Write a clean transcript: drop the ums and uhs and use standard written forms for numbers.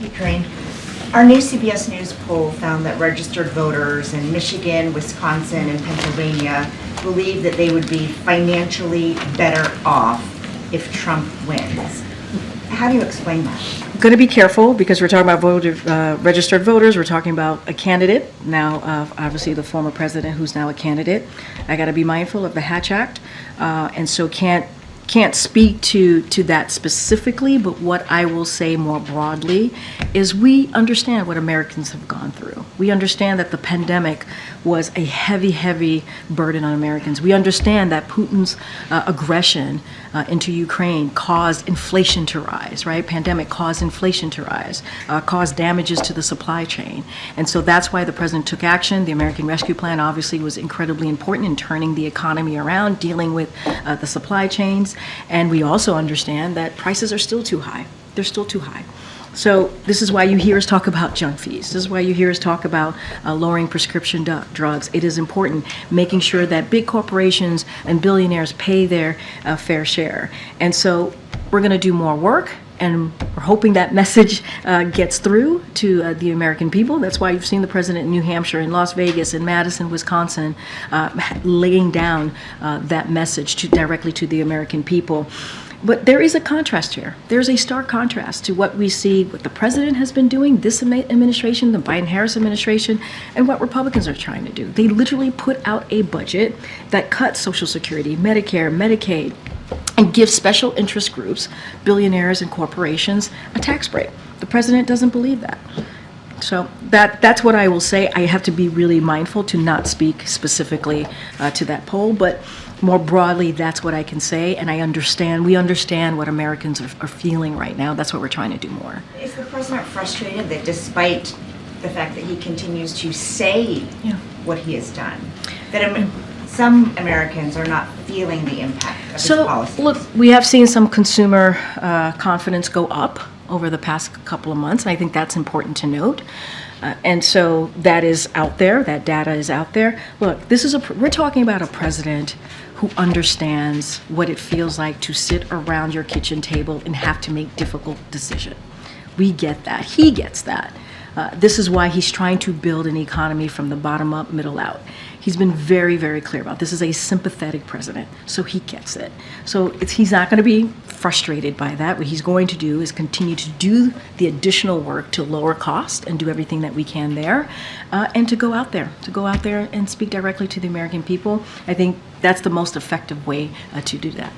Ukraine. Our new CBS News poll found that registered voters in Michigan, Wisconsin, and Pennsylvania believe that they would be financially better off if Trump wins. How do you explain that? Going to be careful because we're talking about registered voters. We're talking about a candidate now, obviously the former president who's now a candidate. I got to be mindful of the Hatch Act, and so can't speak to that specifically, but what I will say more broadly is we understand what Americans have gone through. We understand that the pandemic was a heavy burden on Americans. We understand that Putin's aggression into Ukraine caused inflation to rise, right? Pandemic caused inflation to rise, caused damages to the supply chain. And so that's why the president took action. The American Rescue Plan obviously was incredibly important in turning the economy around, dealing with the supply chains. And we also understand that prices are still too high. They're still too high. So this is why you hear us talk about junk fees. This is why you hear us talk about lowering prescription drugs. It is important making sure that big corporations and billionaires pay their fair share. And so we're going to do more work, and we're hoping that message gets through to the American people. That's why you've seen the president in New Hampshire, in Las Vegas, in Madison, Wisconsin, laying down that message directly to the American people. But there is a contrast here. There's a stark contrast to what we see, what the president has been doing, this administration, the Biden-Harris administration, and what Republicans are trying to do. They literally put out a budget that cuts Social Security, Medicare, Medicaid, and gives special interest groups, billionaires and corporations, a tax break. The president doesn't believe that. So that's what I will say. I have to be really mindful to not speak specifically to that poll, but more broadly, that's what I can say, and we understand what Americans are feeling right now. That's what we're trying to do more. Is the president frustrated that despite the fact that he continues to say what he has done, that some Americans are not feeling the impact of his policies? Look, we have seen some consumer confidence go up over the past couple of months, and I think that's important to note. And so that is out there, that data is out there. Look, we're talking about a president who understands what it feels like to sit around your kitchen table and have to make difficult decisions. We get that. He gets that. This is why he's trying to build an economy from the bottom up, middle out. He's been very clear about this. Is a sympathetic president, so he gets it. So he's not going to be frustrated by that. What he's going to do is continue to do the additional work to lower cost and do everything that we can there, and to go out there and speak directly to the American people. I think that's the most effective way to do that.